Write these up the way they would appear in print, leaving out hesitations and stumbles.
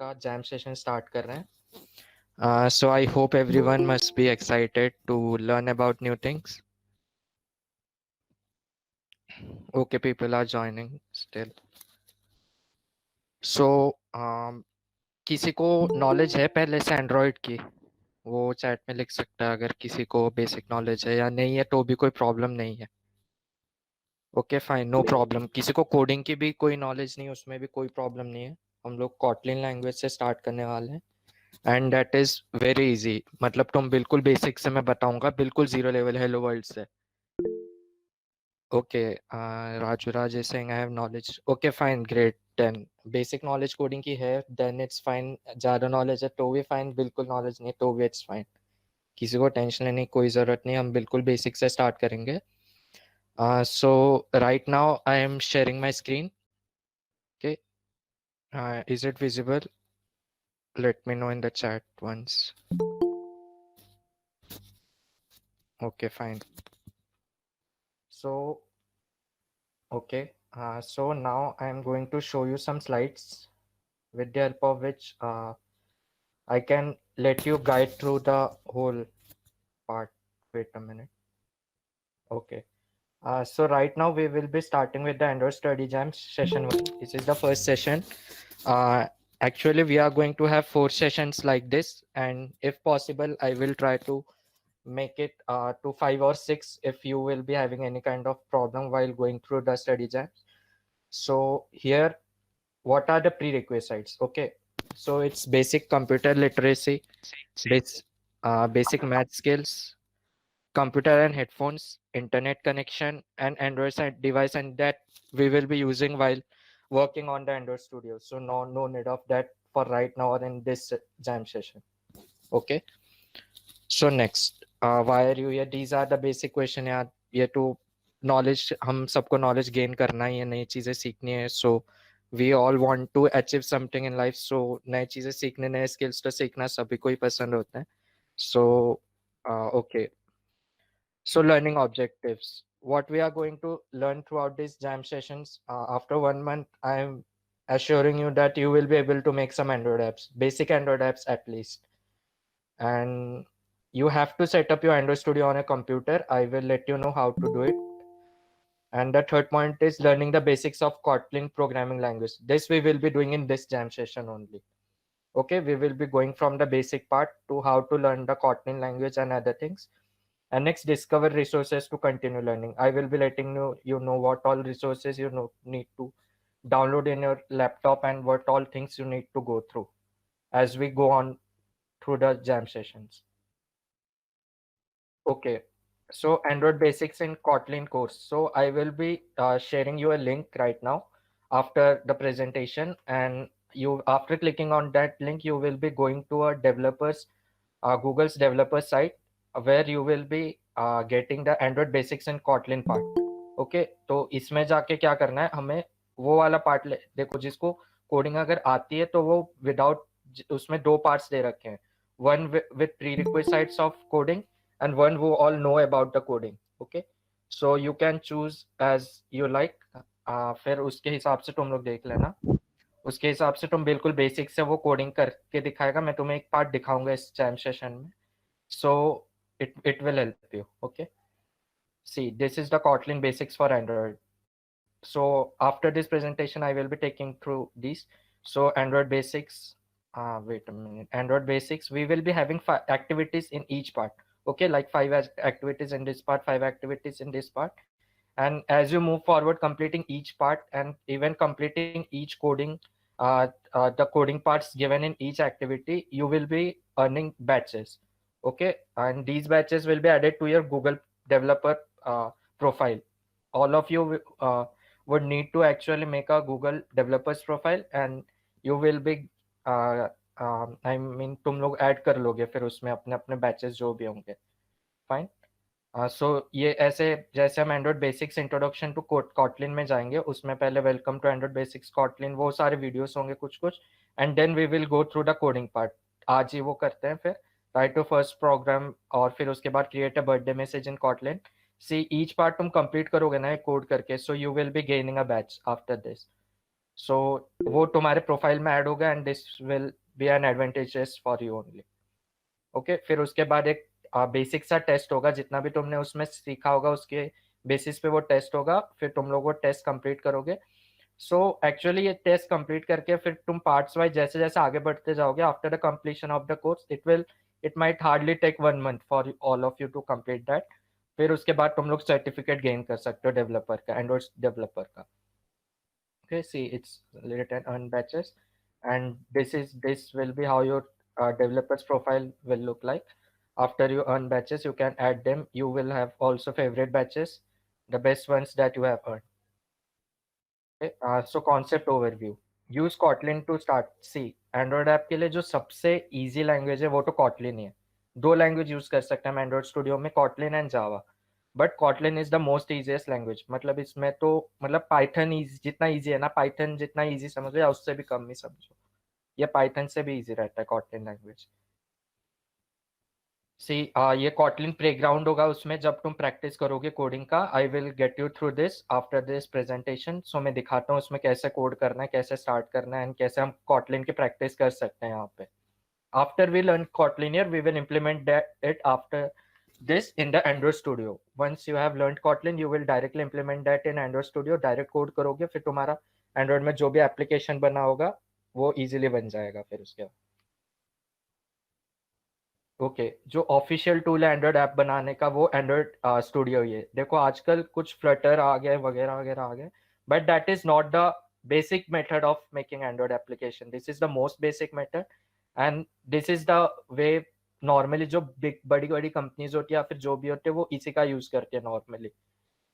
का jam session start कर रहे हैं. So I hope everyone must be excited to learn about new things. Okay, people are joining still. So किसी को knowledge है पहले से एंड्रॉयड की? वो चैट में लिख सकता है अगर किसी को बेसिक नॉलेज है, या नहीं है तो भी कोई प्रॉब्लम नहीं है. Okay fine, no problem. किसी को कोडिंग की भी कोई नॉलेज नहीं, उसमें भी कोई प्रॉब्लम नहीं है. हम लोग कॉटलिन लैंग्वेज से स्टार्ट करने वाले हैं and that is very easy. मतलब तुम बिल्कुल बेसिक से मैं बताऊंगा, बिल्कुल जीरो लेवल हेलो वर्ल्ड से. Okay, Raju Raj is saying I have knowledge. Okay fine, great. Then basic knowledge coding की है, देन इट्स फाइन. ज्यादा नॉलेज है तो भी फाइन, बिल्कुल नॉलेज नहीं है तो भी इट्स फाइन. किसी को टेंशन लेने की कोई जरूरत नहीं, हम बिल्कुल बेसिक से स्टार्ट करेंगे. So right now I am sharing my screen. Okay, is it visible? Let me know in the chat once. Okay, fine. So okay, so now I am going to show you some slides with the help of which I can let you guide through the whole part. Wait a minute. Okay. So right now we will be starting with the Android Study Jam session 1. This is the first session. Uh, Actually, we are going to have 4 sessions like this, and if possible, I will try to make it to 5 or 6 if you will be having any kind of problem while going through the study jams. So here, what are the prerequisites? Okay, so it's basic computer literacy, basic math skills, computer and headphones, internet connection, and Android device, and that we will be using while working on the Android Studio. So no need of that for right now or in this jam session. Okay. So next, why are you here? These are the basic question. यार ये तो knowledge, हम सबको knowledge gain करना ही है, नई चीजें सीखनी है. So we all want to achieve something in life. So नई चीजें सीखने, नए skills तो सीखना सभी को ही पसंद होता है. So okay. So learning objectives. What we are going to learn throughout these jam sessions. After 1 month, I am assuring you that you will be able to make some Android apps, basic Android apps at least. And you have to set up your Android Studio on a computer. I will let you know how to do it. And the third point is learning the basics of Kotlin programming language. This we will be doing in this jam session only. Okay, we will be going from the basic part to how to learn the Kotlin language and other things. And next, discover resources to continue learning. I will be letting you know what all resources need to download in your laptop and what all things you need to go through as we go on through the jam sessions. Okay, so Android basics in Kotlin course. So I will be sharing you a link right now after the presentation, and you, after clicking on that link, you will be going to a developers Google's developer site where you will be getting the Android basics in Kotlin part. Okay, तो इसमें जाके क्या करना है हमें, वो वाला part देखो, जिसको कोडिंग अगर आती है तो वो विदाउट, उसमें 2 पार्ट्स दे रखे हैं. One with prerequisites of coding and one who all know about the coding. Okay, so you can choose as you like. फिर उसके हिसाब से तुम लोग देख लेना. उसके हिसाब से तुम बिल्कुल बेसिक से वो कोडिंग करके दिखाएगा. मैं तुम्हें एक पार्ट दिखाऊंगा इस जैम सेशन में. So it will help you. Okay, see, this is the Kotlin basics for Android. So after this presentation I will be taking through these. So Android basics, wait a minute, Android basics, we will be having 5 activities in each part. Okay, like 5 activities in this part, 5 activities in this part. And as you move forward completing each part and even completing each coding, the coding parts given in each activity, you will be earning batches. Okay, and these batches will be added to your Google developer profile. All of you would need to actually make a Google developers profile, and you will be I mean तुम लोग add कर लोगे फिर उसमें अपने अपने batches जो भी होंगे. फाइन. सो ये ऐसे, जैसे हम Android basics introduction to Kotlin में जाएंगे, उसमें पहले welcome to Android basics Kotlin, वो सारे वीडियोस होंगे कुछ कुछ. And then we will go through the coding part. आज ही वो करते हैं. फिर राइट टू फर्स्ट प्रोग्राम, और फिर उसके बाद create a birthday message in Kotlin. See each part तुम कंप्लीट करोगे ना कोड करके, so you will be gaining a badge after this. So वो तुम्हारे प्रोफाइल में ऐड होगा and this will be an advantages for you only. Okay, फिर उसके बाद एक बेसिक सा टेस्ट होगा, जितना भी तुमने उसमें सीखा होगा उसके बेसिस पे वो टेस्ट होगा, फिर तुम लोग वो टेस्ट कंप्लीट करोगे। सो एक्चुअली ये टेस्ट कंप्लीट करके फिर तुम पार्ट्स वाइज जैसे जैसे आगे बढ़ते जाओगे, after the completion of the course it might hardly take 1 month for all of you to complete that. फिर उसके बाद तुम लोग सर्टिफिकेट गेन कर सकते हो डेवलपर का, एंड्रॉइड डेवलपर का। Okay, see, it's written on batches, and this will be how your developer's profile will look like. After you earn batches, you can add them. You will have also favorite batches, the best ones that you have earned. Okay, so concept overview. Use Kotlin to start. See, Android app के लिए जो सबसे easy language है वो तो Kotlin ही है। दो language use कर सकते हैं हम एंड्रॉइड स्टूडियो में, Kotlin and Java. But Kotlin is the most easiest language, मतलब इसमें तो मतलब पाइथन जितना इजी है ना, पाइथन जितना इजी समझो या उससे भी कम ही समझो, ये पाइथन से भी इजी रहता है Kotlin लैंग्वेज। सी ये कॉटलिन प्लेग्राउंड होगा, उसमें जब तुम प्रैक्टिस करोगे कोडिंग का। I will get you through this after this presentation. So मैं दिखाता हूँ उसमें कैसे कोड करना है, कैसे स्टार्ट करना है, एंड कैसे हम कॉटलिन की प्रैक्टिस कर सकते हैं यहाँ पे। After we learn Kotlinier, we will implement it after this in the Android Studio. Once you have learned Kotlin, you will directly implement that in Android Studio. Direct code करोगे, फिर तुम्हारा Android में जो भी एप्लीकेशन बना होगा वो easily बन जाएगा फिर उसके बाद। ओके, जो ऑफिशियल टूल है एंड्रॉइड ऐप बनाने का वो एंड्रॉइड स्टूडियो ही है। देखो आजकल कुछ फ्लटर आ गए वगैरह वगैरह आ गए, but that is not the basic method of making Android application. This is the most basic method, and this is the way normally जो बिग बड़ी बड़ी कंपनीज होती है या फिर जो भी होते हैं वो इसी का यूज करते हैं नॉर्मली।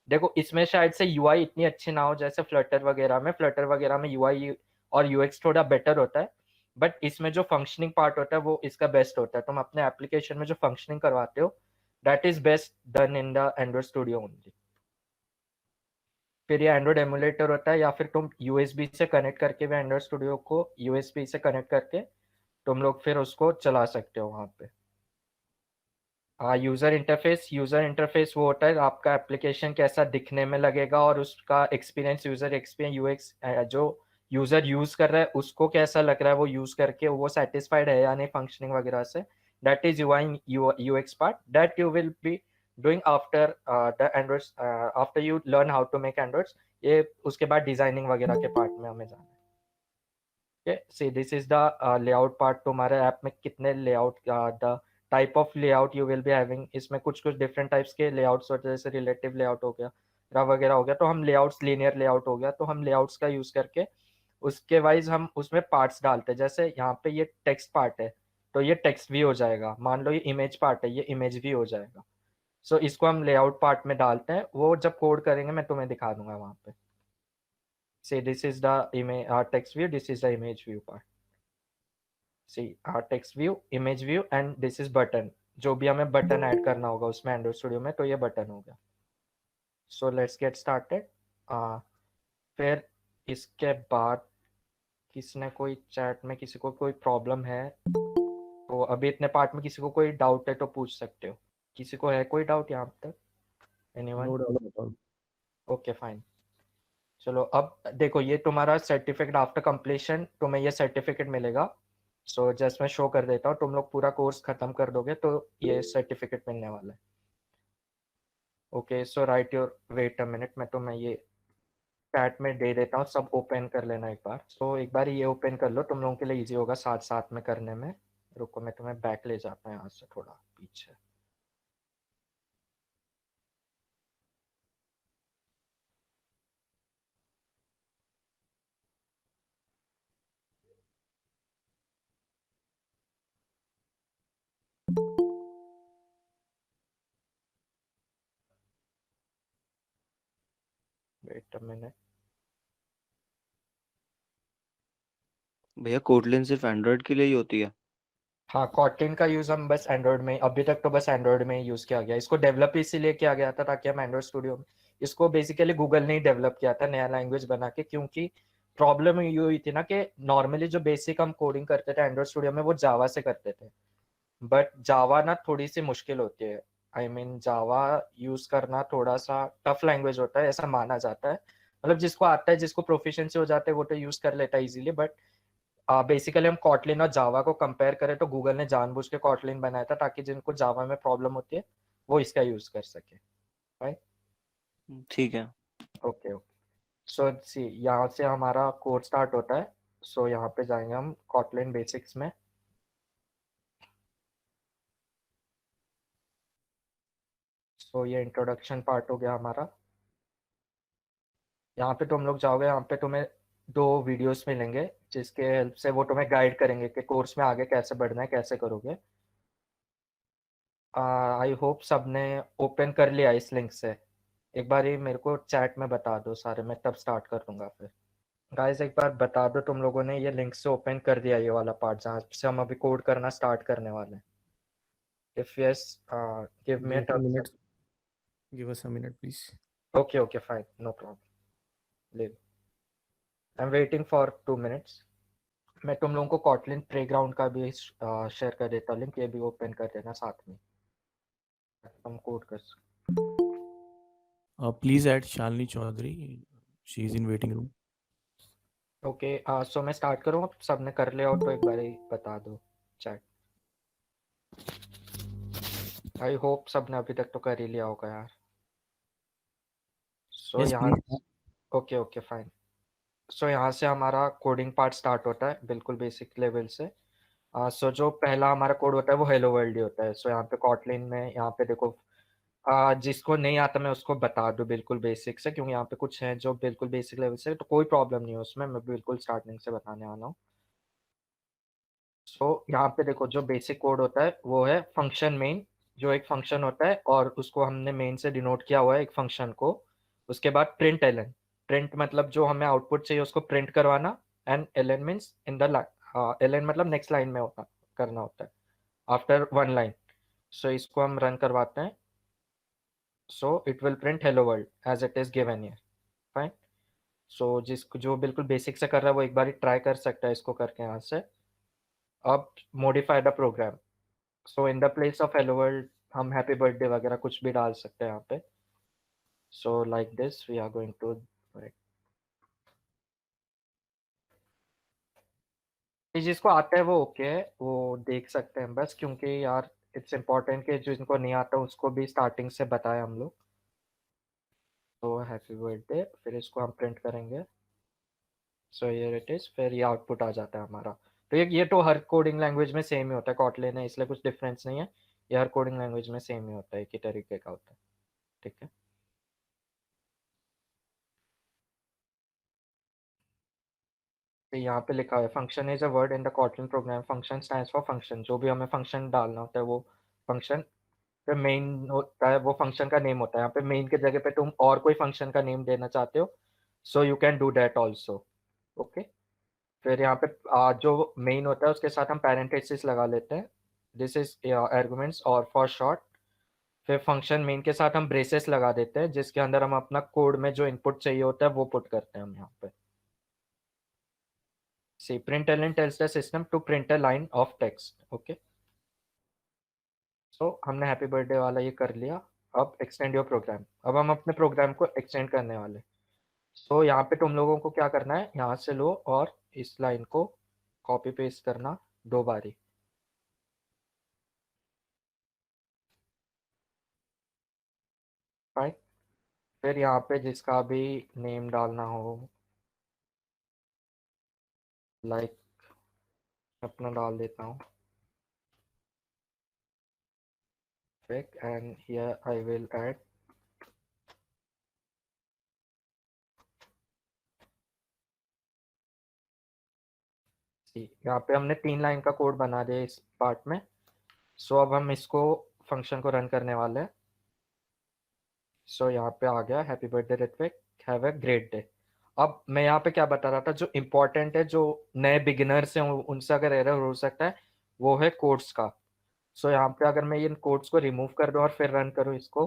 देखो इसमें शायद से यूआई इतनी अच्छी ना हो जैसे फ्लटर वगैरह में यूआई और यूएक्स थोड़ा बेटर होता है, बट इसमें जो फंक्शनिंग पार्ट होता है वो इसका बेस्ट होता है। तुम अपने एप्लीकेशन में जो फंक्शनिंग करवाते हो that is best done in the Android studio only. फिर ये एंड्रॉइड एमुलेटर होता है, या फिर तुम यूएसबी से कनेक्ट करके भी एंड्रॉइड स्टूडियो को यूएसबी से कनेक्ट करके तुम लोग फिर उसको चला सकते हो वहां पे। हाँ, यूजर इंटरफेस वो होता है आपका एप्लीकेशन कैसा दिखने में लगेगा और उसका एक्सपीरियंस, यूजर एक्सपीरियंस, यूएक्स, जो यूजर यूज कर रहा है उसको कैसा लग रहा है वो यूज करके वो सेटिस्फाइड है या नहीं फंक्शनिंग वगैरह से। That is UI UX part that you will be doing after the Android, after you learn how to make Androids. ये उसके बाद डिजाइनिंग वगैरह के पार्ट में हमें जाना है। See this is the layout part. तुम्हारे ऐप में कितने layout, the type of layout you will be having, इसमें कुछ कुछ डिफरेंट टाइप्स के लेआउट्स होते हैं, जैसे रिलेटिव लेआउट हो गया वगैरह हो गया। तो हम लेआउट्स, लीनियर लेआउट हो गया, तो हम लेआउट्स का यूज करके उसके वाइज हम उसमें पार्ट्स डालते हैं। जैसे यहाँ पे ये टेक्स्ट पार्ट है तो ये टेक्स्ट भी हो जाएगा, मान लो ये इमेज पार्ट है ये इमेज भी हो जाएगा। सो इसको हम लेआउट पार्ट में डालते हैं, वो जब कोड करेंगे मैं तुम्हें दिखा दूंगा वहां पे। So this is the image text view, this is the image view part. See text view, image view, and this is button. जो भी हमें बटन ऐड करना होगा उसमें एंड्रॉइड स्टूडियो में, तो ये बटन हो गया। So let's get started. फिर इसके बाद किसने कोई चैट में किसी को कोई प्रॉब्लम है तो अभी इतने पार्ट में किसी को कोई डाउट है तो पूछ सकते हो। किसी को है कोई डाउट यहाँ तक? Anyone? No doubt. Okay fine. चलो अब देखो, ये तुम्हारा सर्टिफिकेट आफ्टर कंप्लीशन, तुम्हें ये सर्टिफिकेट मिलेगा। सो जस्ट मैं शो कर देता हूँ, तुम लोग पूरा कोर्स खत्म कर दोगे तो ये सर्टिफिकेट मिलने वाला है। Okay, so write your, wait a minute, मैं तुम्हें ये चैट में दे देता हूँ, सब ओपन कर लेना एक बार। सो एक बार ये ओपन कर लो, तुम लोगों के लिए इजी होगा साथ साथ में करने में। रुको मैं तुम्हें बैक ले जाता हूँ यहाँ से थोड़ा पीछे। Wait a minute. भैया कोटलिन सिर्फ एंड्रॉइड के लिए ही होती है? हाँ, कॉटलिन का यूज हम बस एंड्रॉइड में, अभी तक तो बस एंड्रॉइड में ही यूज किया गया। इसको डेवलप इसीलिए किया गया था ताकि हम एंड्रॉइड स्टूडियो में, इसको बेसिकली गूगल ने ही डेवलप किया था नया लैंग्वेज बना के, क्योंकि प्रॉब्लम ये हुई थी ना कि नॉर्मली जो बेसिक हम कोडिंग करते थे एंड्रॉइड स्टूडियो में वो जावा से करते थे, बट जावा ना थोड़ी सी मुश्किल होती है। आई मीन जावा यूज करना थोड़ा सा टफ लैंग्वेज होता है ऐसा माना जाता है। मतलब जिसको आता है, जिसको प्रोफिशिएंसी हो जाता है वो तो यूज कर लेता है इजीली, बट बेसिकली हम कॉटलिन और जावा को कंपेयर करें तो गूगल ने जानबूझ के कॉटलिन बनाया था ताकि जिनको जावा में प्रॉब्लम होती है वो इसका यूज कर सके, राइट? ठीक है। Okay okay. सो सी, यहाँ से हमारा कोर्स स्टार्ट होता है। सो यहाँ पे जाएंगे हम कॉटलिन बेसिक्स में। सो ये इंट्रोडक्शन पार्ट हो गया हमारा। यहाँ पे तुम लोग जाओगे, यहाँ पे तुम्हें दो वीडियोस मिलेंगे जिसके हेल्प से वो तुम्हें गाइड करेंगे कि कोर्स में आगे कैसे बढ़ना है, कैसे करोगे। आई होप सबने ओपन कर लिया इस लिंक से। एक बार ये मेरे को चैट में बता दो सारे, मैं तब स्टार्ट कर दूंगा फिर। गाइस एक बार बता दो तुम लोगों ने ये लिंक से ओपन कर दिया ये वाला पार्ट जहाँ से हम अभी कोड करना स्टार्ट करने वाले हैं। If yes, give me a Give us a thumbs minute. Give us a minute, please. Up. Okay okay fine, no problem, leave. I am waiting for 2 minutes. मैं तुम लोगों को कॉटलिन प्लेग्राउंड का भी शेयर कर देता हूँ लिंक, ये भी ओपन कर देना साथ में, हम कोड कर सकते। Please add Shalini Chaudhary. She is in waiting room. Okay, so मैं स्टार्ट करूँ? अब सबने कर लिया हो तो एक बार ही बता दो चैट। आई होप सबने अभी तक तो कर ही लिया होगा यार। सो Yes, यहाँ, please. Okay okay fine. So यहाँ से हमारा कोडिंग पार्ट स्टार्ट होता है बिल्कुल बेसिक लेवल से। सो जो पहला हमारा कोड होता है वो हेलो वर्ल्ड ही होता है। सो यहाँ पे कॉटलिन में, यहाँ पे देखो, जिसको नहीं आता मैं उसको बता दूं बिल्कुल बेसिक से, क्योंकि यहाँ पे कुछ है जो बिल्कुल बेसिक लेवल से, तो कोई प्रॉब्लम नहीं है उसमें, मैं बिल्कुल स्टार्टिंग से बताने वाला हूँ। सो यहाँ पे देखो जो बेसिक कोड होता है वो है फंक्शन मेन, जो एक फंक्शन होता है और उसको हमने मेन से डिनोट किया हुआ है एक फंक्शन को। उसके बाद प्रिंट एलन, प्रिंट मतलब जो हमें आउटपुट चाहिए उसको प्रिंट करवाना, एंड एलन मीन्स इन द एलन मतलब नेक्स्ट लाइन में होता करना होता है, आफ्टर वन लाइन। सो इसको हम रन करवाते हैं। So it will print hello world as it is given here, fine. So जिसको जो बिल्कुल बेसिक से कर रहा है वो एक बार ट्राई कर सकता है इसको करके यहाँ से। अब modify the program. So in the place of hello world हम हैप्पी बर्थडे वगैरह कुछ भी डाल सकते हैं यहाँ पे। So like this we are going to, जिसको आता है वो ओके है, वो देख सकते हैं बस, क्योंकि यार इट्स इम्पोर्टेंट कि जो जिनको नहीं आता उसको भी स्टार्टिंग से बताए हम लोग। तो हैप्पी बर्थडे, फिर इसको हम प्रिंट करेंगे। सो हियर इट इज, फिर ये आउटपुट आ जाता है हमारा। तो ये तो हर कोडिंग लैंग्वेज में सेम ही होता है, कॉटलिन है इसलिए कुछ डिफरेंस नहीं है। ये हर कोडिंग लैंग्वेज में सेम ही होता है, एक ही तरीके का होता है, ठीक है। तो यहाँ पे लिखा है function is a word in the Kotlin program, function stands for function, जो भी हमें फंक्शन डालना होता है वो फंक्शन पे मेन होता है, वो फंक्शन का नेम होता है। यहाँ पे मेन की जगह पे तुम और कोई फंक्शन का नेम देना चाहते हो, so you can do that also, okay. फिर यहाँ पे जो मेन होता है उसके साथ हम पैरेंथेसिस लगा लेते हैं, दिस इज आर्गुमेंट्स और फॉर शॉर्ट। फिर फंक्शन मेन के साथ हम ब्रेसेस लगा देते हैं जिसके अंदर हम अपना कोड में जो इनपुट चाहिए होता है वो पुट करते हैं हम यहाँ पे। सी println tells the system to print a line of text, okay. So हमने हैप्पी बर्थडे वाला ये कर लिया। अब एक्सटेंड योर प्रोग्राम, अब हम अपने प्रोग्राम को एक्सटेंड करने वाले। सो यहाँ पे तुम लोगों को क्या करना है, यहाँ से लो और इस लाइन को कॉपी पेस्ट करना 2 बारी, फाइन। फिर यहाँ पे जिसका भी नेम डालना हो, लाइक अपना डाल देता हूँ, and here I will add, यहाँ पे हमने 3 लाइन का कोड बना दिया इस पार्ट में। सो अब हम इसको फंक्शन को रन करने वाले हैं। सो यहाँ पे आ गया happy birthday Ritvik, have a great day. अब मैं यहाँ पे क्या बता रहा था, जो इम्पोर्टेंट है, जो नए बिगिनर्स हैं उनसे अगर एरर हो सकता है वो है कोड्स का। सो यहाँ पे अगर मैं इन कोड्स को रिमूव कर दूं और फिर रन करूँ इसको,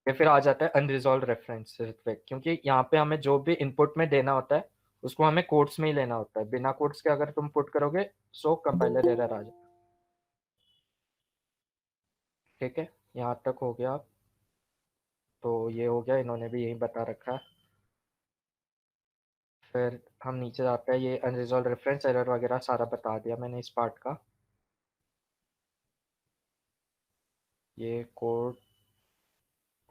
ये फिर आ जाता है अनरिजॉल्व रेफरेंस ऋत्विक, क्योंकि यहाँ पे हमें जो भी इनपुट में देना होता है उसको हमें कोड्स में ही लेना होता है, बिना कोड्स के अगर तुम पुट करोगे सो कंपाइलर एरर आ जाए, ठीक है। यहाँ तक हो गया। तो ये हो गया, इन्होंने भी यही बता रखा है। फिर हम नीचे जाते हैं, ये अनरिजॉल्व रेफरेंस एरर वगैरह सारा बता दिया मैंने इस पार्ट का। ये कोड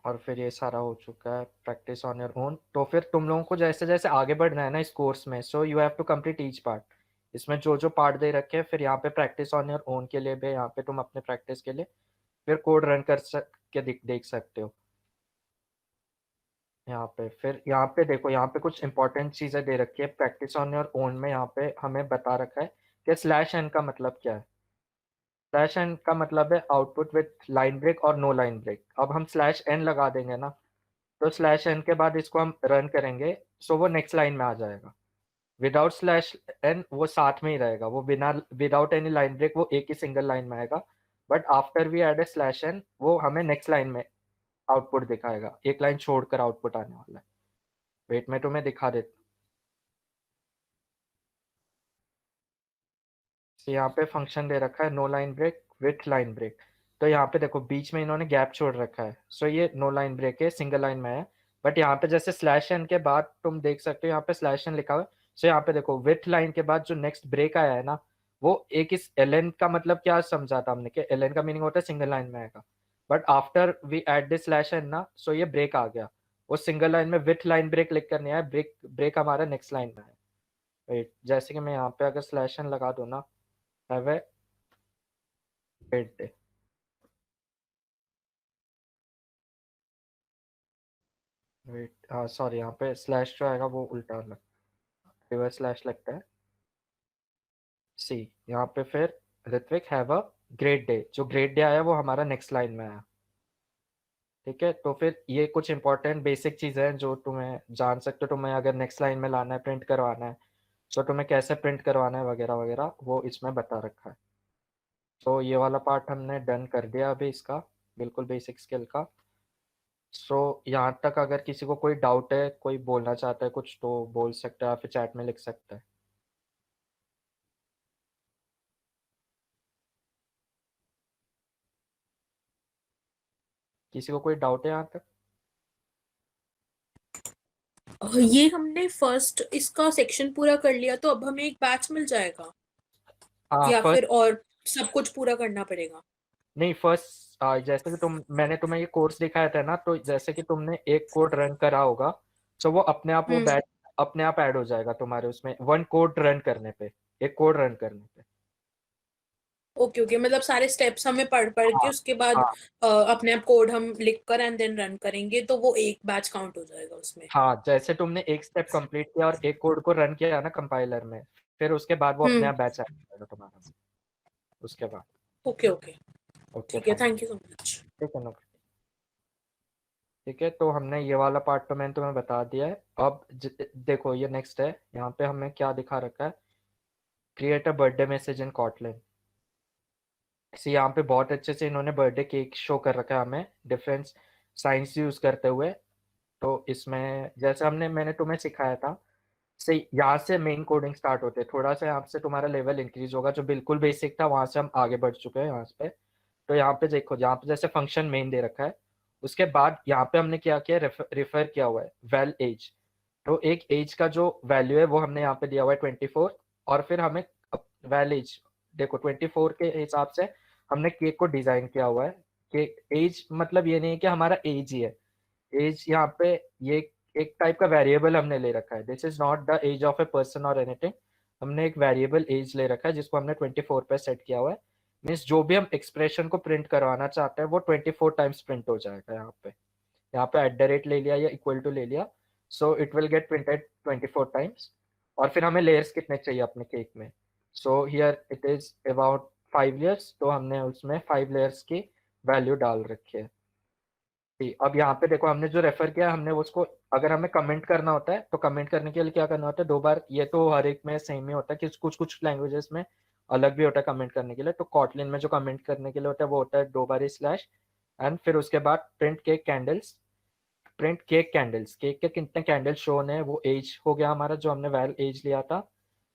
और फिर ये सारा हो चुका है, प्रैक्टिस ऑन योर ओन। तो फिर तुम लोगों को जैसे जैसे आगे बढ़ना है ना इस कोर्स में, so you have to complete each part. इसमें जो जो पार्ट दे रखे हैं, फिर यहाँ पे प्रैक्टिस ऑन योर ओन के लिए भी, यहाँ पे तुम अपने प्रैक्टिस के लिए फिर कोड रन कर के देख सकते हो यहाँ पे। फिर यहाँ पे देखो, यहाँ पे कुछ इंपॉर्टेंट चीजें दे रखी है प्रैक्टिस ऑन योर ओन में। यहाँ पे हमें बता रखा है कि स्लैश एन का मतलब क्या है। स्लैश एन का मतलब है आउटपुट विथ लाइन ब्रेक और नो लाइन ब्रेक। अब हम स्लैश एन लगा देंगे ना, तो स्लैश एन के बाद इसको हम रन करेंगे, सो वो नेक्स्ट लाइन में आ जाएगा। विदाउट स्लैश एन वो साथ में ही रहेगा, वो बिना विदाउट एनी लाइन ब्रेक वो एक ही सिंगल लाइन में आएगा। But after we add a slash n वो हमें नेक्स्ट लाइन में आउटपुट दिखाएगा, एक लाइन छोड़कर आउटपुट आने वाला है। वेट में तुम्हें दिखा देता हूँ। यहाँ पे फंक्शन दे रखा है no line break with line break. तो यहाँ पे देखो बीच में इन्होंने गैप छोड़ रखा है, सो ये नो लाइन ब्रेक है, सिंगल लाइन में है। बट यहाँ पे जैसे स्लैश एन के बाद तुम देख सकते हो यहाँ पे स्लैश एन लिखा हुआ है। सो यहाँ पे देखो विथ लाइन के बाद जो नेक्स्ट ब्रेक आया है ना, वो एक इस एल एन का मतलब क्या समझा था हमने कि एल एन का मीनिंग होता है सिंगल लाइन में आएगा। But after we add this slash n ना, सो ये ब्रेक आ गया। वो सिंगल लाइन में विथ लाइन ब्रेक लिख कर नहीं आया, ब्रेक ब्रेक हमारा नेक्स्ट लाइन में है। वेट, जैसे कि मैं यहाँ पे अगर स्लैश एन लगा दूँ ना, have a great day. Wait, हाँ सॉरी, यहाँ पे स्लैश जो आएगा वो उल्टा लग, रिवर्स स्लैश लगता है। सी, यहाँ पे फिर Ritvik have a great day, जो ग्रेट डे आया वो हमारा नेक्स्ट लाइन में आया। ठीक है, तो फिर ये कुछ इंपॉर्टेंट बेसिक चीज़ें हैं जो तुम्हें जान सकते हो। तुम्हें अगर नेक्स्ट लाइन में लाना है, प्रिंट करवाना है, तो तुम्हें कैसे प्रिंट करवाना है वगैरह वगैरह वो इसमें बता रखा है। तो ये वाला पार्ट हमने डन कर दिया अभी इसका, बिल्कुल बेसिक स्किल का। सो यहाँ तक अगर किसी को कोई डाउट है, कोई बोलना चाहता है कुछ, तो बोल सकता है या फिर चैट में लिख सकता है। किसी को कोई डाउट है यहाँ तक? ये हमने फर्स्ट इसका सेक्शन पूरा कर लिया, तो अब हमें एक बैच मिल जाएगा हाँ या फर्स्ट, फिर और सब कुछ पूरा करना पड़ेगा? नहीं फर्स्ट, जैसे कि मैंने तुम्हें ये कोर्स दिखाया था ना, तो जैसे कि तुमने एक कोड रन करा होगा, तो वो अपने आप वो बैच अपने आप ऐड हो जाएगा तुम्हारे उसमें, वन कोड रन करने पे, एक कोड रन करने पे। ओके ओके, मतलब सारे स्टेप्स हमें पढ़ पढ़ के हाँ उसके बाद हाँ अपने आप कोड हम लिख कर एंड देन रन करेंगे, तो वो एक बैच काउंट हो जाएगा उसमें। हाँ, जैसे तुमने एक स्टेप कंप्लीट किया और एक कोड को रन किया ना कंपाइलर में, फिर उसके बाद वो अपने आप बैच ऐड हो जाएगा तुम्हारा उसके बाद। ओके ओके, ओके ठीक है, fine, thank you so much. ठीक है ना। ठीक है, तो हमने ये वाला पार्ट तो मैंने तुम्हें बता दिया है। अब देखो ये नेक्स्ट है, यहाँ पे हमें क्या दिखा रखा है, create a birthday message in Kotlin. यहाँ पे बहुत अच्छे से इन्होंने बर्थडे केक शो कर रखा है हमें, डिफरेंट साइंस यूज करते हुए। तो इसमें जैसे मैंने तुम्हें सिखाया था, से यहाँ से मेन कोडिंग स्टार्ट होते हैं। थोड़ा सा यहाँ से तुम्हारा लेवल इंक्रीज होगा, जो बिल्कुल बेसिक था वहां से हम आगे बढ़ चुके हैं यहाँ पे। तो यहाँ पे देखो, यहाँ पे जैसे फंक्शन मेन दे रखा है, उसके बाद यहाँ पे हमने क्या किया, रेफर किया हुआ है वेल एज। तो एक एज का जो वैल्यू है वो हमने यहाँ पे दिया हुआ है 24, और फिर हमें वेल एज, देखो 24 के हिसाब से हमने केक को डिजाइन किया हुआ है। कि एज मतलब ये नहीं है कि हमारा एज ही है, एज यहाँ पे ये एक टाइप का वेरिएबल हमने ले रखा है। This is not the age of a person और एनीथिंग, हमने एक वेरिएबल एज ले रखा है जिसको हमने 24 पे सेट किया हुआ है। मीन्स जो भी हम एक्सप्रेशन को प्रिंट करवाना चाहते हैं वो 24 टाइम्स प्रिंट हो जाएगा यहाँ पे। यहाँ पे एट द रेट ले लिया या इक्वल टू ले लिया, सो it will get printed 24 times. और फिर हमें लेयर्स कितने चाहिए अपने केक में, so here it is about 5 layers, तो हमने उसमें 5 लेयर्स की वैल्यू डाल रखी है। ठीक, अब यहाँ पे देखो हमने जो रेफर किया हमने उसको, अगर हमें कमेंट करना होता है तो कमेंट करने के लिए क्या करना होता है, 2 बार, ये तो हर एक में सेम ही होता है कि कुछ कुछ लैंग्वेजेस में अलग भी होता है कमेंट करने के लिए। तो कॉटलिन में जो कमेंट करने के लिए होता है वो होता है 2 बार ही स्लैश, एंड फिर उसके बाद print cake candles. Print cake candles, cake के कितने कैंडल्स शो होने हैं, वो एज हो गया हमारा जो हमने वैल एज लिया था।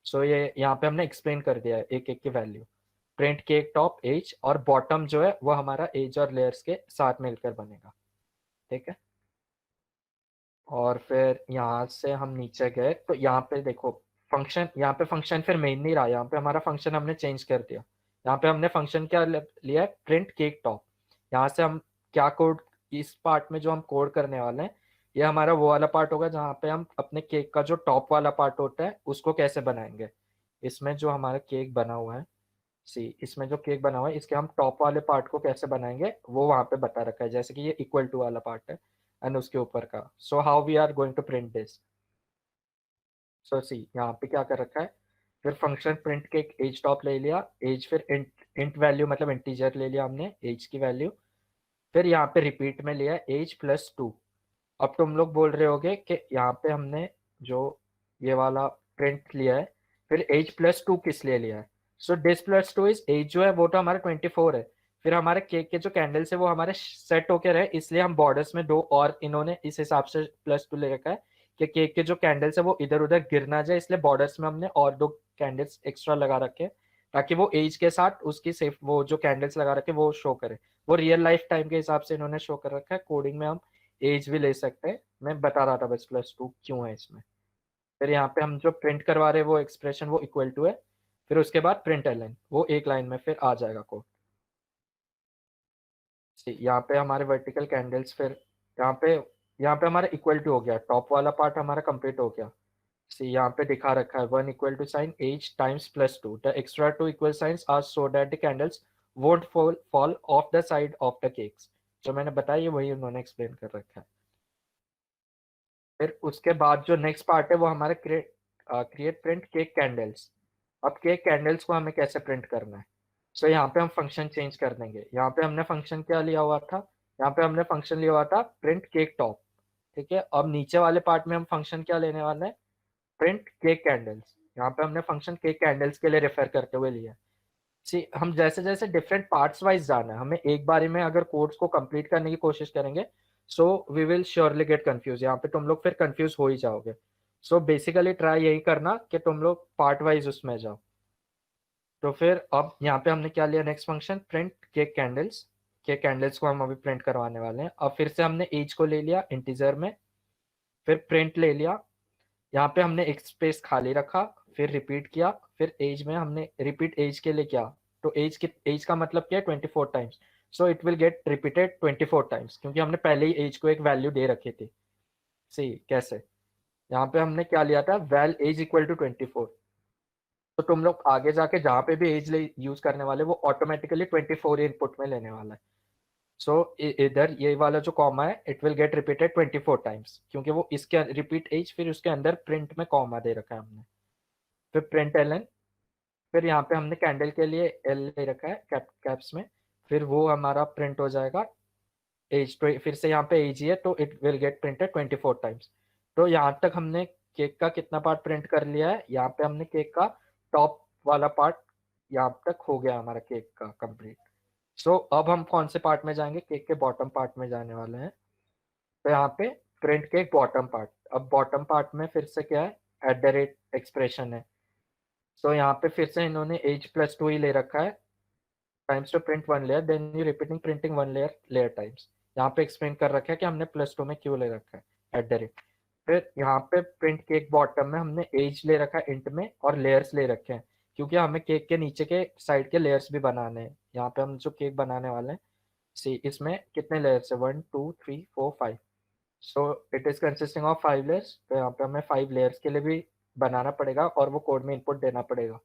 सो ये यहाँ पे हमने एक्सप्लेन कर दिया है एक एक की वैल्यू। प्रिंट केक टॉप एज, और बॉटम जो है वो हमारा एज और लेयर्स के साथ मिलकर बनेगा। ठीक है। और फिर यहाँ से हम नीचे गए तो यहाँ पे देखो फंक्शन, यहाँ पे फंक्शन फिर मेन नहीं रहा, यहाँ पे हमारा फंक्शन हमने चेंज कर दिया। यहाँ पे हमने फंक्शन क्या लिया है, प्रिंट केक टॉप। यहाँ से हम क्या कोड, इस पार्ट में जो हम कोड करने वाले हैं, ये हमारा वो वाला पार्ट होगा जहाँ पे हम अपने केक का जो टॉप वाला पार्ट होता है उसको कैसे बनाएंगे। इसमें जो हमारा केक बना हुआ है, सी इसमें जो केक बना हुआ है इसके हम टॉप वाले पार्ट को कैसे बनाएंगे वो वहां पे बता रखा है, जैसे कि ये इक्वल टू वाला पार्ट है एंड उसके ऊपर का। So how we are going to print this. So see यहाँ पे क्या कर रखा है, फिर फंक्शन प्रिंट के एज टॉप ले लिया, एज फिर इंट वैल्यू मतलब इंटीजर ले लिया हमने एज की वैल्यू। फिर यहाँ पे रिपीट में लिया एज प्लस 2। अब तुम लोग बोल रहे होगे कि यहाँ पे हमने जो ये वाला प्रिंट लिया है, फिर एज प्लस 2 किस लिए लिया है। सो डिस प्लस 2 इज एज जो है वो तो हमारा 24 है, फिर हमारे केक के जो कैंडल्स है वो हमारे सेट होके रहे, इसलिए हम बॉर्डर्स में दो और इन्होंने इस हिसाब से +2 ले रखा है कि केक के जो कैंडल्स है वो इधर उधर गिर ना जाए, इसलिए बॉर्डर्स में हमने और 2 कैंडल्स एक्स्ट्रा लगा रखे हैं ताकि वो एज के साथ उसकी सेफ वो जो कैंडल्स लगा रखे वो शो करे। वो रियल लाइफ टाइम के हिसाब से इन्होंने शो कर रखा है, कोडिंग में हम एज भी ले सकते हैं, मैं बता रहा था बस +2 क्यों है इसमें। फिर यहाँ पे हम जो प्रिंट करवा रहे हैं वो एक्सप्रेशन वो इक्वल टू है, फिर उसके बाद प्रिंट एलन वो एक लाइन में फिर आ जाएगा कोड। यहाँ पे हमारे वर्टिकल कैंडल्स, फिर यहाँ पे हमारा इक्वल टू हो गया, टॉप वाला पार्ट हमारा कंप्लीट हो गया। सी यहाँ पे दिखा रखा है 1 equal to sign age times +2, the extra 2 equal signs are so that the candles won't fall off the side of the cakes. जो मैंने बताया वही उन्होंने एक्सप्लेन कर रखा है। फिर उसके बाद जो नेक्स्ट पार्ट है वो हमारा क्रिएट प्रिंट केक कैंडल्स। अब केक कैंडल्स को हमें कैसे प्रिंट करना है। सो यहाँ पे हम फंक्शन चेंज कर देंगे। यहाँ पे हमने फंक्शन क्या लिया हुआ था, यहाँ पे हमने फंक्शन लिया हुआ था प्रिंट केक टॉप, ठीक है। अब नीचे वाले पार्ट में हम फंक्शन क्या लेने वाले हैं, प्रिंट केक कैंडल्स। यहाँ पे हमने फंक्शन केक कैंडल्स के लिए रेफर करते हुए लिया। सी हम जैसे जैसे डिफरेंट पार्ट्स वाइज जाना है, हमें एक बारी में अगर कोड्स को कंप्लीट करने की कोशिश करेंगे so we will surely get confuse, यहाँ पे तुम लोग फिर कंफ्यूज हो ही जाओगे। सो बेसिकली ट्राई यही करना कि तुम लोग पार्ट वाइज उसमें जाओ। तो फिर अब यहाँ पे हमने क्या लिया, next function print cake candles. Cake candles को हम अभी प्रिंट करवाने वाले हैं। अब फिर से हमने एज को ले लिया इंटीजर में, फिर प्रिंट ले लिया, यहाँ पे हमने एक स्पेस खाली रखा, फिर रिपीट किया, फिर एज में हमने रिपीट एज के लिए किया। तो एज का मतलब क्या है, 24 times. So it will get repeated 24 times क्योंकि हमने पहले ही एज को एक वैल्यू दे रखी थी। सी कैसे, यहाँ पे हमने क्या लिया था, वैल एज इक्वल टू 24। तो तुम लोग आगे जाके जहाँ पे भी एज यूज करने वाले वो ऑटोमेटिकली 24 इनपुट में लेने वाला है। सो इधर ये वाला जो कॉमा है it will get repeated 24 times क्योंकि वो इसके रिपीट एज फिर उसके अंदर प्रिंट में कॉमा दे रखा है हमने। फिर प्रिंट एलन, फिर यहाँ पे हमने कैंडल के लिए एल ले रखा है कैप्स में, फिर वो हमारा प्रिंट हो जाएगा एज। फिर से यहाँ पे एज ही है तो it will get printed 24 times. तो यहाँ तक हमने केक का कितना पार्ट प्रिंट कर लिया है, यहाँ पे हमने केक का टॉप वाला पार्ट यहाँ तक हो गया हमारा केक का कंप्लीट। सो अब हम कौन से पार्ट में जाएंगे, केक के बॉटम पार्ट में जाने वाले हैं। तो यहाँ पे प्रिंट केक बॉटम पार्ट, अब बॉटम पार्ट में फिर से क्या है, एक्सप्रेशन है। सो यहाँ पे फिर से इन्होंने एज +2 ही ले रखा है, times to print 1 layer then you repeating printing 1 layer times. यहाँ पे एक्सप्लेन कर रखा है कि हमने +2 में क्यों ले रखा है फिर यहाँ पे प्रिंट केक बॉटम में हमने एज ले रखा है इंट में और लेयर्स ले रखे हैं क्योंकि हमें केक के नीचे के साइड के लेयर्स भी बनाने हैं। यहाँ पे हम जो केक बनाने वाले हैं, सी इसमें कितने लेयर्स है, 1 2 3 4 5। So it is consisting of 5 layers. तो यहाँ पे हमें 5 लेयर्स के लिए भी बनाना पड़ेगा और वो कोड में इनपुट देना पड़ेगा।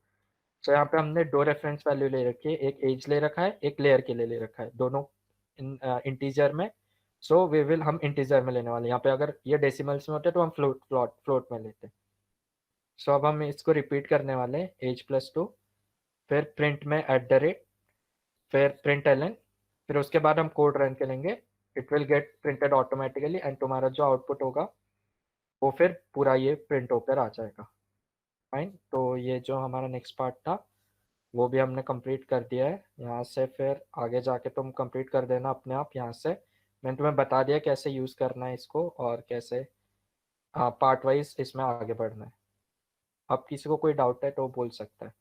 सो यहाँ पे हमने 2 रेफरेंस वैल्यू ले रखी है, एक एज ले रखा है, एक लेयर के लिए ले रखा है, दोनों इंटीजर में। सो वी विल हम इंटीजर में लेने वाले हैं। यहाँ पे अगर ये डेसिमल्स में होते तो हम फ्लोट में लेते। सो अब हम इसको रिपीट करने वाले हैं एज +2, फिर प्रिंट में @ फिर प्रिंट एलन, फिर उसके बाद हम कोड रन करेंगे, it will get printed automatically and तुम्हारा जो आउटपुट होगा वो फिर पूरा ये प्रिंट होकर आ जाएगा। फाइन, तो ये जो हमारा नेक्स्ट पार्ट था वो भी हमने कंप्लीट कर दिया है। यहाँ से फिर आगे जाके तुम कंप्लीट कर देना अपने आप। यहाँ से मैंने तुम्हें बता दिया कैसे यूज़ करना है इसको और कैसे पार्ट वाइज इसमें आगे बढ़ना है। अब किसी को कोई डाउट है तो वो बोल सकता है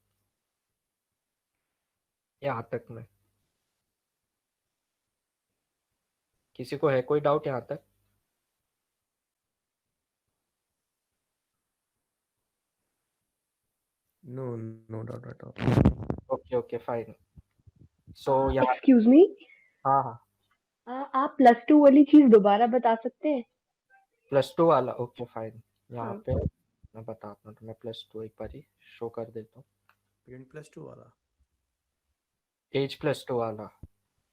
यहाँ तक में। किसी को है कोई डाउट यहाँ तक? No, no doubt at all. Okay fine. So यहाँ एक्सक्यूज मी, हाँ हाँ आप +2 वाली चीज दोबारा बता सकते हैं? +2 वाला ओके फाइन। यहाँ हाँ। पे मैं बताता हूँ तुम्हें +2 एक बार ही शो कर देता हूँ। Print +2 वाला. एज +2 वाला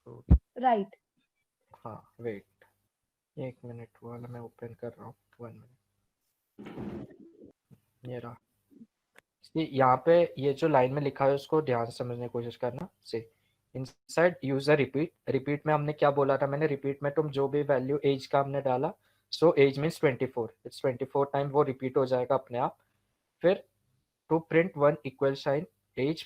Okay. राइट। हाँ वेट 1 मिनट वाला मैं ओपन कर रहा हूँ 1 मिनट। ये रहा। यहाँ पे ये जो लाइन में लिखा है उसको ध्यान से समझने की कोशिश करना। से इनसाइड यूजर रिपीट में हमने क्या बोला था, मैंने रिपीट में तुम जो भी वैल्यू एज का हमने डाला, so age means 24, it's 24 time वो रिपीट हो जाएगा अपने आप। फिर to print 1 equal sign age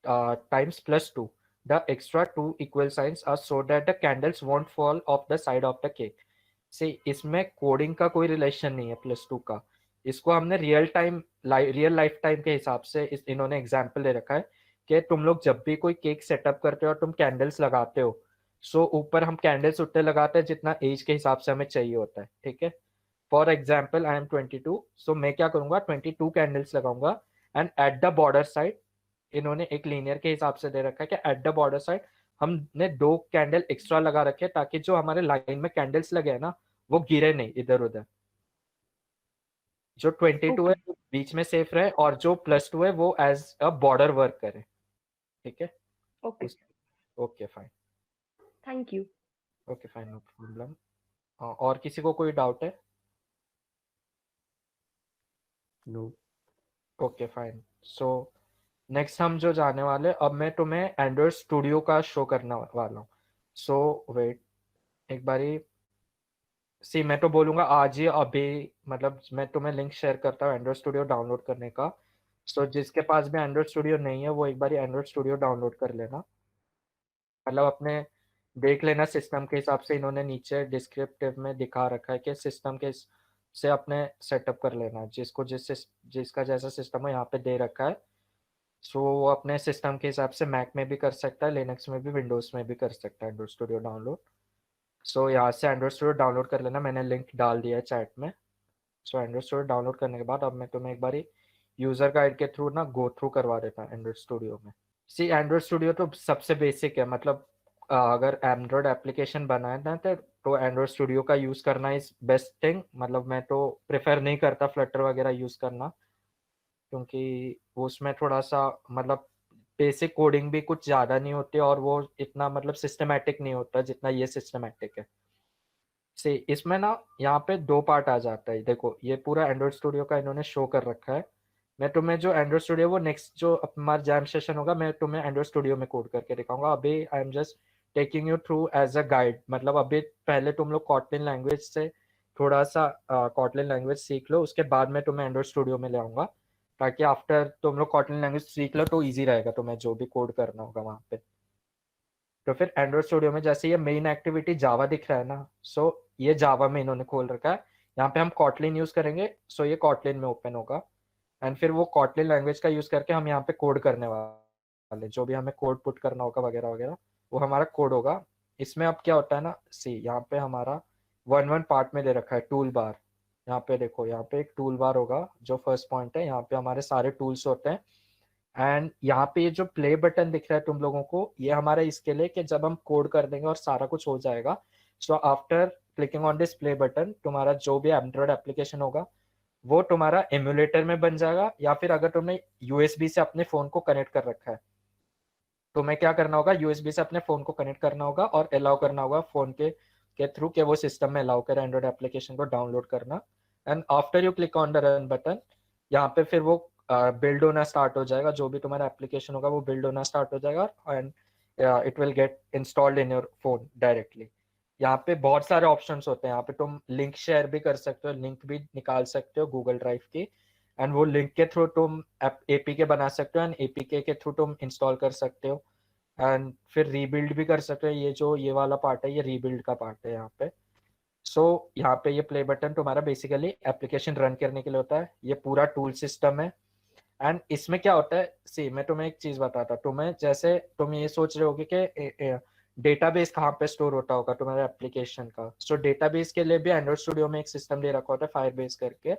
times +2 the extra 2 equal signs are so that the candles won't fall off the side of the cake। से इसमें कोडिंग का कोई रिलेशन नहीं है +2 का। इसको हमने रियल लाइफ टाइम के हिसाब से इन्होंने एग्जाम्पल दे रखा है कि तुम लोग जब भी कोई केक सेटअप करते हो और तुम कैंडल्स लगाते हो, सो ऊपर हम कैंडल्स उतने लगाते हैं जितना एज के हिसाब से हमें चाहिए होता है, ठीक है। फॉर एग्जाम्पल आई एम 22, सो मैं क्या करूंगा 22 कैंडल्स लगाऊंगा and at the border side इन्होंने एक लीनियर के हिसाब से दे रखा है कि एट द बॉर्डर साइड हमने 2 कैंडल एक्स्ट्रा लगा रखे ताकि जो हमारे लाइन में कैंडल्स लगे हैं ना वो गिरे नहीं इधर उधर। जो 22 है वो बीच में सेफ रहे और जो +2 है वो एज अ बॉर्डर वर्क करे, ठीक है। Okay, okay fine, thank you. Okay fine, no problem. और किसी को कोई डाउट है? No. Okay fine. So next हम जो जाने वाले, अब मैं तुम्हें एंड्रॉइड स्टूडियो का शो करने वाला हूँ। सो वेट एक बारी, सी मैं तो बोलूँगा आज ही अभी, मतलब मैं तुम्हें लिंक शेयर करता हूँ एंड्रॉइड स्टूडियो डाउनलोड करने का। सो जिसके पास भी एंड्रॉइड स्टूडियो नहीं है वो एक बारी एंड्रॉइड स्टूडियो डाउनलोड कर लेना, मतलब अपने देख लेना सिस्टम के हिसाब से। इन्होंने नीचे डिस्क्रिप्टिव में दिखा रखा है कि सिस्टम के से अपने सेटअप कर लेना, जिसको जिसका जैसा सिस्टम है यहाँ पे दे रखा है। सो वो अपने सिस्टम के हिसाब से मैक में भी कर सकता है, लिनक्स में भी, विंडोज़ में भी कर सकता है एंड्रॉइड स्टूडियो डाउनलोड। सो यहाँ से एंड्रॉइड स्टूडियो डाउनलोड कर लेना, मैंने लिंक डाल दिया है चैट में। सो एंड्रॉइड स्टूडियो डाउनलोड करने के बाद अब मैं तुम्हें एक बारी यूज़र गाइड के थ्रू ना गो थ्रू करवा देता हूँ एंड्रॉइड स्टूडियो में। सी एंड्रॉइड स्टूडियो तो सबसे बेसिक है, मतलब अगर एंड्रॉइड एप्लीकेशन बनाना है तो एंड्रॉइड स्टूडियो का यूज़ करना इज बेस्ट थिंग। मतलब मैं तो प्रेफर नहीं करता फ्लटर वगैरह यूज़ करना, क्योंकि उसमें थोड़ा सा मतलब बेसिक कोडिंग भी कुछ ज़्यादा नहीं होती और वो इतना मतलब सिस्टमेटिक नहीं होता जितना ये सिस्टमेटिक है। से इसमें ना यहाँ पे 2 पार्ट आ जाता है। देखो ये पूरा एंड्रॉइड स्टूडियो का इन्होंने शो कर रखा है। मैं तुम्हें जो एंड्रॉइड स्टूडियो वो नेक्स्ट जो हमारा जैम सेशन होगा मैं तुम्हें एंड्रॉइड स्टूडियो में कोड करके दिखाऊंगा। अभी I am just taking you through as a guide, मतलब अभी पहले तुम लोग कॉटलिन लैंग्वेज से थोड़ा सा कॉटलिन लैंग्वेज सीख लो, उसके बाद मैं तुम्हें एंड्रॉइड स्टूडियो में ले आऊँगा, ताकि आफ्टर तुम लोग कॉटलिन लैंग्वेज सीख लो तो ईजी रहेगा तुम्हें जो भी कोड करना होगा वहाँ पे। तो फिर एंड्रॉइड स्टूडियो में जैसे ये मेन एक्टिविटी जावा दिख रहा है ना, सो ये जावा में इन्होंने खोल रखा है। यहाँ पे हम कॉटलिन यूज करेंगे, सो ये कॉटलिन में ओपन होगा एंड फिर वो कॉटलिन लैंग्वेज का यूज करके हम यहाँ पे कोड करने वाले, जो भी हमें कोड पुट करना होगा वगैरह वगैरह वो हमारा कोड होगा। इसमें अब क्या होता है ना, सी यहाँ पे हमारा 1 पार्ट में दे रखा है टूल बार। यहाँ पे देखो, यहाँ पे एक टूल बार होगा जो फर्स्ट पॉइंट है, यहाँ पे हमारे सारे टूल्स होते हैं। एंड यहाँ पे ये जो प्ले बटन दिख रहा है तुम लोगों को, ये हमारा इसके लिए कि जब हम कोड कर देंगे और सारा कुछ हो जाएगा, so after clicking on this play button तुम्हारा जो भी एंड्रॉइड एप्लीकेशन होगा वो तुम्हारा एमुलेटर में बन जाएगा, या फिर अगर तुमने यूएसबी से अपने फोन को कनेक्ट कर रखा है तो मैं क्या करना होगा, यूएसबी से अपने फोन को कनेक्ट करना होगा और अलाउ करना होगा फोन के थ्रू के वो सिस्टम में अलाउ करे एंड्रॉइड एप्लीकेशन को डाउनलोड करना। And after you click on the run button, यहाँ पे फिर वो बिल्ड होना स्टार्ट हो जाएगा, जो भी तुम्हारा एप्लीकेशन होगा वो बिल्ड होना स्टार्ट हो जाएगा and it will get installed in your phone directly. यहाँ पे बहुत सारे ऑप्शंस होते हैं, यहाँ पे तुम लिंक शेयर भी कर सकते हो, लिंक भी निकाल सकते हो गूगल ड्राइव की, एंड वो लिंक के थ्रू तुम एपीके बना सकते हो एंड एपीके के थ्रू तुम इंस्टॉल कर सकते हो एंड फिर रीबिल्ड भी कर सकते हो। ये जो ये वाला पार्ट है ये रीबिल्ड का पार्ट है यहाँ पे। सो यहाँ पे ये प्ले बटन तुम्हारा बेसिकली एप्लीकेशन रन करने के लिए होता है, ये पूरा टूल सिस्टम है। एंड इसमें क्या होता है, सी मैं तुम्हें एक चीज बताता, तुम्हें जैसे तुम ये सोच रहे होगे कि डेटाबेस कहाँ पे स्टोर होता होगा तुम्हारे एप्लीकेशन का, सो डेटाबेस के लिए भी एंड्रॉइड स्टूडियो में एक सिस्टम दे रखा होता है फायरबेस करके।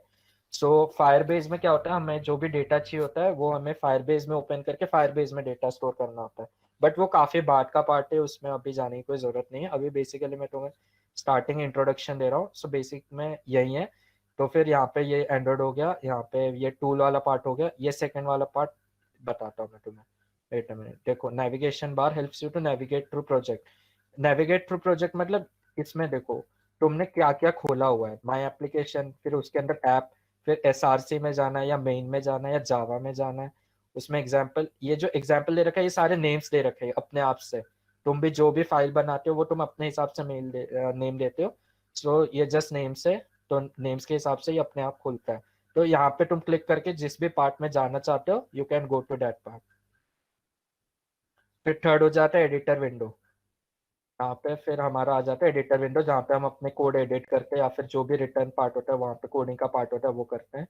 सो फायरबेस में क्या होता है, हमें जो भी डेटा चाहिए होता है वो हमें फायरबेस में ओपन करके फायरबेस में डेटा स्टोर करना होता है, बट वो काफी बाद का पार्ट है, उसमें अभी जाने की कोई जरूरत नहीं है। अभी बेसिकली मैं तुम्हें स्टार्टिंग इंट्रोडक्शन दे रहा हूँ। सो बेसिक में यही है। तो फिर यहाँ पे ये एंड्रॉइड हो गया, यहाँ पे ये टूल वाला पार्ट हो गया, ये सेकंड वाला पार्ट बताता हूँ मैं तुम्हें। वेट अ मिनट, देखो navigation bar helps you to navigate through project. Navigate through project मतलब इसमें देखो तुमने क्या क्या खोला हुआ है, माई एप्लीकेशन, फिर उसके अंदर ऐप, फिर एसआरसी में जाना है या मेन में जाना है या जावा में जाना है। उसमें एग्जाम्पल, ये जो एग्जाम्पल दे रखा है ये सारे नेम्स दे रखे हैं अपने आप से। तुम भी जो भी फाइल बनाते हो वो तुम अपने हिसाब से नेम देते हो। सो ये जस्ट नेम्स है, तो नेम्स के हिसाब से ये अपने आप खुलता है। तो यहाँ पे तुम क्लिक करके जिस भी पार्ट में जाना चाहते हो you can go to that part. फिर थर्ड हो जाता है एडिटर विंडो। यहाँ पे फिर हमारा आ जाता है एडिटर विंडो, जहाँ पे हम अपने कोड एडिट करते हैं या फिर जो भी रिटर्न पार्ट होता है वहाँ पे कोडिंग का पार्ट होता है वो करते हैं।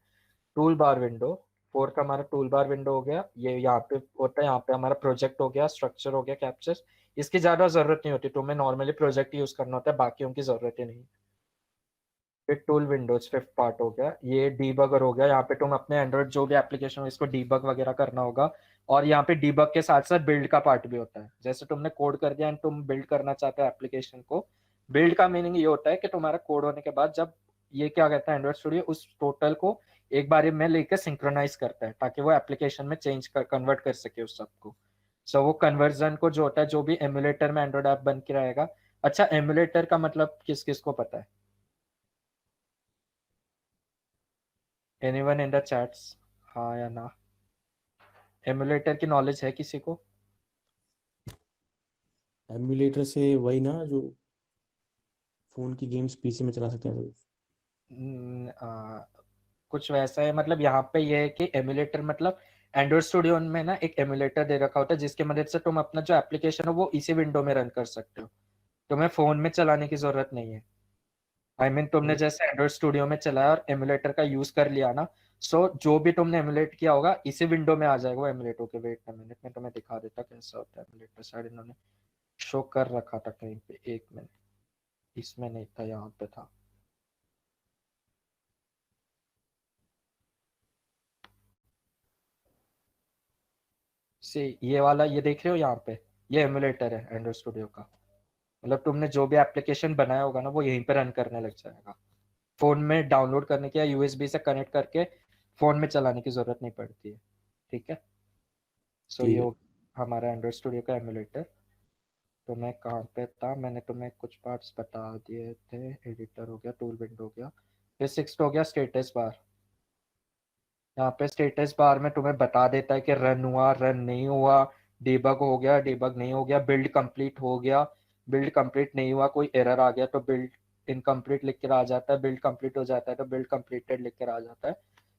टूल बार विंडो, फोर्थ हमारा टूल बार विंडो हो गया। ये यहाँ पे होता है, यहाँ पे हमारा प्रोजेक्ट हो गया, स्ट्रक्चर हो गया, कैप्चर। इसकी ज्यादा जरूरत नहीं होती, तुम्हें नॉर्मली प्रोजेक्ट यूज करना होता है, बाकी उनकी जरूरत ही नहीं। फिर टूल विंडोज फिफ्थ पार्ट हो गया। ये डीबगर हो गया, यहाँ पे तुम अपने एंड्रॉइड जो भी एप्लीकेशन हो इसको डीबग वगैरह करना होगा। और यहाँ पे डीबग के साथ साथ बिल्ड का पार्ट भी होता है। जैसे तुमने कोड कर दिया एंड तुम बिल्ड करना चाहते हो एप्लीकेशन को। बिल्ड का मीनिंग ये होता है कि तुम्हारा कोड होने के बाद जब ये क्या कहता है एंड्रॉइड स्टूडियो उस टोटल को एक बारी में लेकर सिंक्रोनाइज करता है ताकि वो एप्लीकेशन में चेंज कर कन्वर्ट कर सके उस सबको। सो वो कन्वर्जन को जो होता है, जो भी एमुलेटर में एंड्रॉइड ऐप बन के रहेगा। अच्छा, एमुलेटर का मतलब किस किस को पता है? एनीवन इन द चैट्स, हाँ या ना? एमुलेटर की नॉलेज है किसी को? एमुलेटर से वही ना जो फोन की गेम्स पीसी में चला सकते हैं लोग। कुछ वैसा है, मतलब यहाँ पे ये है कि एमुलेटर मतलब एंड्रॉइड स्टूडियो में ना एक एमुलेटर दे रखा होता है जिसकी मदद से तुम अपना जो एप्लीकेशन हो वो इसी विंडो में रन कर सकते हो। तुम्हें फोन में चलाने की जरूरत नहीं है। आई मीन तुमने जैसे एंड्रॉइड स्टूडियो में चलाया और एमुलेटर का यूज कर लिया ना, सो जो भी तुमने एमुलेट किया होगा इसी विंडो में आ जाएगा वो एमुलेट होके। वेट अ मिनट, मैं तुम्हें दिखा देता कैसा होता है एमुलेटर। शायद इन्होंने शो कर रखा था कहीं पे, एक मिनट, इसमें नहीं था, यहाँ पे था। से ये वाला ये देख रहे हो यहाँ पे, ये एमुलेटर है एंड्रॉइड स्टूडियो का। मतलब तुमने जो भी एप्लीकेशन बनाया होगा ना वो यहीं पे रन करने लग जाएगा। फोन में डाउनलोड करने के या यूएसबी से कनेक्ट करके फोन में चलाने की जरूरत नहीं पड़ती है। ठीक है। सो ठीक ये है। हमारा एंड्रॉइड स्टूडियो का एमुलेटर। तो मैं कहाँ पे था, मैंने तुम्हें कुछ पार्ट्स बता दिए थे। एडिटर हो गया, टूल विंडो हो गया, फिर सिक्स हो गया स्टेटस बार। यहाँ पे स्टेटस बार में तुम्हें बता देता है कि रन हुआ, रन नहीं हुआ, डिबग हो गया, डिबग नहीं हो गया, बिल्ड कंप्लीट हो गया, बिल्ड कंप्लीट नहीं हुआ, कोई एरर आ गया तो बिल्ड इनकम्प्लीट लिख कर आ जाता है, बिल्ड कंप्लीट हो जाता है तो बिल्ड कंप्लीटेड लिख कर आ जाता है।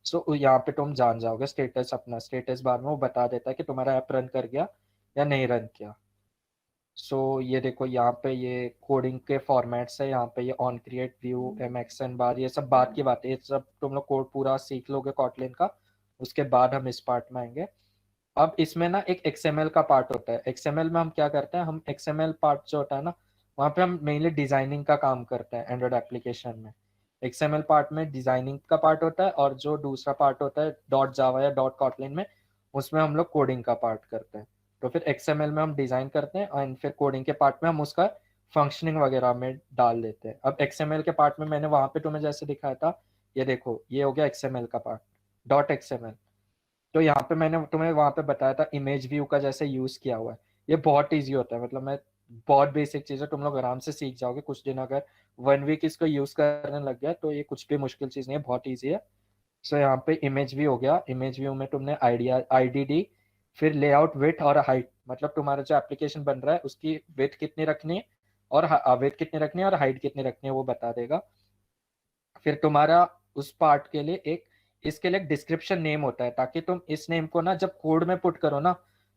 सो यहाँ पे तुम जान जाओगे स्टेटस, अपना स्टेटस बार में वो बता देता है कि तुम्हारा ऐप रन कर गया या नहीं रन किया। सो ये देखो यहाँ पे ये कोडिंग के फॉर्मेट्स है, यहाँ पे ये ऑन क्रिएट व्यू, एमएक्सन बार, ये सब बात की बात है। ये सब तुम लोग कोड पूरा सीख लोगे कॉटलिन का, उसके बाद हम इस पार्ट में आएंगे। अब इसमें ना एक एक्सएमएल का पार्ट होता है। एक्सएमएल में हम क्या करते हैं, हम एक्सएमएल पार्ट जो होता है ना वहाँ पे हम मेनली डिजाइनिंग का काम करते हैं एंड्रॉइड एप्लीकेशन में। एक्सएमएल पार्ट में डिजाइनिंग का पार्ट होता है और जो दूसरा पार्ट होता है डॉट जावा या डॉट कॉटलिन में, उसमें हम लोग कोडिंग का पार्ट करते हैं। तो फिर एक्सएमएल में हम डिजाइन करते हैं और फिर कोडिंग के पार्ट में हम उसका फंक्शनिंग वगैरह में डाल देते हैं। अब एक्सएमएल के पार्ट में मैंने वहां पे तुम्हें जैसे दिखाया था, ये देखो ये हो गया एक्सएमएल का पार्ट, डॉट एक्सएमएल। तो यहाँ पे मैंने तुम्हें वहां पे बताया था इमेज व्यू का जैसे यूज किया हुआ है। ये बहुत ईजी होता है, मतलब मैं बहुत बेसिक चीज है, तुम लोग आराम से सीख जाओगे कुछ दिन। अगर 1 वीक इसको यूज करने लग गया तो ये कुछ भी मुश्किल चीज नहीं है, बहुत ईजी है। सो यहाँ पे इमेज व्यू हो गया। इमेज व्यू में तुमने आइडिया आईडी दी, फिर लेआउट विड्थ और हाइट, मतलब तुम्हारा जो एप्लीकेशन बन रहा है उसकी विड्थ कितनी रखनी है और विड्थ कितनी रखनी है और हाइट कितनी रखनी है वो बता देगा। फिर तुम्हारा उस पार्ट के लिए एक, इसके लिए एक डिस्क्रिप्शन नेम होता है ताकि तुम इस नेम को ना जब कोड में पुट करो ना,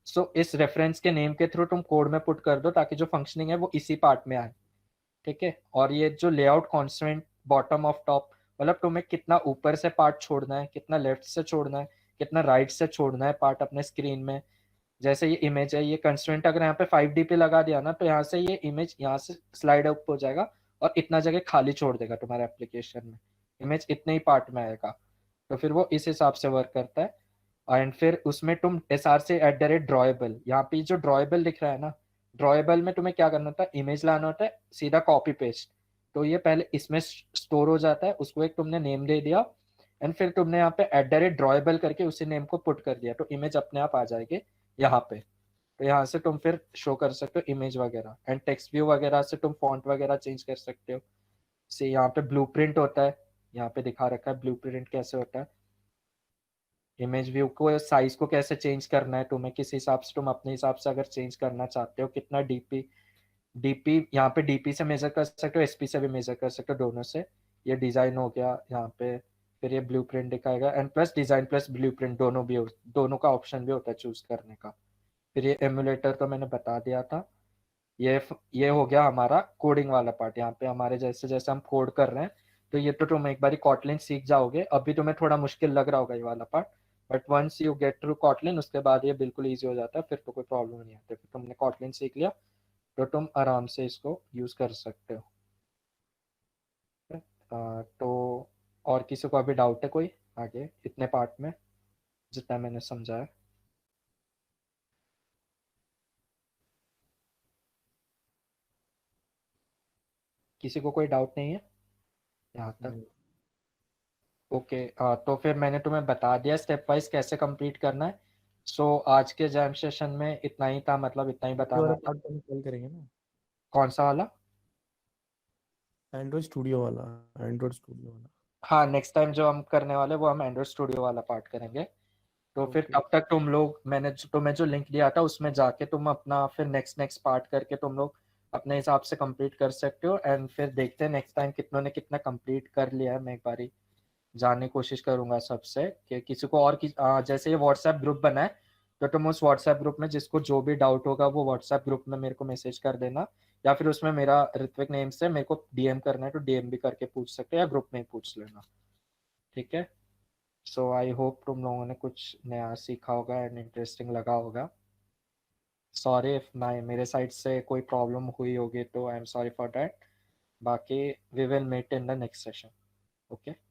सो इस रेफरेंस के नेम के थ्रू तुम कोड में पुट कर दो ताकि जो फंक्शनिंग है वो इसी पार्ट में आए। ठीक है। और ये जो layout constant bottom of top, मतलब तुम्हें कितना ऊपर से पार्ट छोड़ना है, कितना लेफ्ट से छोड़ना है, कितना राइट से छोड़ना है पार्ट अपने स्क्रीन में। जैसे ये इमेज है, ये कंस्ट्रेंट अगर यहाँ पे 5D पे लगा दिया ना तो यहाँ से ये इमेज यहाँ से स्लाइड अप हो जाएगा और इतना जगह खाली छोड़ देगा तुम्हारे एप्लीकेशन में। इमेज इतने ही पार्ट में आएगा। तो फिर वो इस हिसाब से वर्क करता है। एंड फिर उसमें तुम SR से @drawable, यहाँ पे जो ड्रॉएबल दिख रहा है ना, ड्रॉएबल में तुम्हें क्या करना होता है, इमेज लाना होता है, सीधा कॉपी पेस्ट। तो ये पहले इसमें स्टोर हो जाता है, उसको एक तुमने नेम दे दिया, एंड फिर तुमने यहाँ पे @drawable करके उसी नेम को पुट कर दिया, तो इमेज अपने आप आ जाएगी यहाँ पे। तो यहाँ से तुम फिर शो कर सकते हो इमेज वगैरह, एंड टेक्स्ट व्यू वगैरह से तुम फॉन्ट वगैरह चेंज कर सकते हो। से यहाँ पे ब्लूप्रिंट होता है, यहाँ पे दिखा रखा है ब्लूप्रिंट कैसे होता है। इमेज व्यू को साइज को कैसे चेंज करना है तुम्हें, किस हिसाब से तुम अपने हिसाब से अगर चेंज करना चाहते हो, कितना डीपी यहाँ पे डीपी से मेजर कर सकते हो, एसपी से भी मेजर कर सकते हो, दोनों से। ये डिजाइन हो गया यहाँ पे, फिर ये ब्लूप्रिंट दिखाएगा, and plus design plus blueprint दोनों का ऑप्शन भी होता है चूज करने का। फिर ये एमुलेटर तो मैंने बता दिया था। ये हो गया हमारा कोडिंग वाला पार्ट। यहाँ पे हमारे जैसे जैसे हम कोड कर रहे हैं, तो ये तो तुम एक बार कॉटलिन सीख जाओगे, अभी तुम्हें थोड़ा मुश्किल लग रहा होगा ये वाला part, but once you get through Kotlin उसके बाद ये बिल्कुल ईजी हो जाता है, फिर तो कोई प्रॉब्लम नहीं आती। फिर तुमने कॉटलिन सीख लिया तो तुम आराम से इसको यूज कर सकते हो। तो और किसी को अभी डाउट है कोई आगे इतने पार्ट में जितना मैंने समझाया? किसी को कोई डाउट नहीं है यहाँ तक? नहीं। ओके, तो फिर मैंने तुम्हें बता दिया स्टेप वाइज कैसे कंप्लीट करना है। सो आज के जैम सेशन में इतना ही था, मतलब इतना ही ये बताना वाला था। पार्ट तो कल करेंगे ना, कौन सा वाला? एंड्रॉइड स्टूडियो वाला, एंड्रॉइड स्टूडियो वाला। हाँ, नेक्स्ट टाइम जो हम करने वाले वो हम एंड्रॉइड स्टूडियो वाला पार्ट करेंगे। तो फिर ओके। तब तक तुम लोग, तुम्हें जो लिंक दिया था उसमें जाके तुम अपना फिर नेक्स्ट पार्ट करके तुम लोग अपने हिसाब से कंप्लीट कर सकते हो। एंड फिर देखते हैं नेक्स्ट टाइम कितनों ने कितना कंप्लीट कर लिया है। मैं एक बारी जानने की कोशिश करूंगा सबसे कि किसी को और जैसे ये व्हाट्सएप ग्रुप बना है, तो तुम उस व्हाट्सएप ग्रुप में जिसको जो भी डाउट होगा वो व्हाट्सएप ग्रुप में मेरे को मैसेज कर देना, या फिर उसमें मेरा ऋत्विक नेम से मेरे को DM करना है तो DM भी करके पूछ सकते हैं, या ग्रुप में ही पूछ लेना। ठीक है। सो आई होप तुम लोगों ने कुछ नया सीखा होगा एंड इंटरेस्टिंग लगा होगा। सॉरी इफ मेरे साइड से कोई प्रॉब्लम हुई होगी, तो I am sorry for that. बाकी we will meet in the next session. Okay.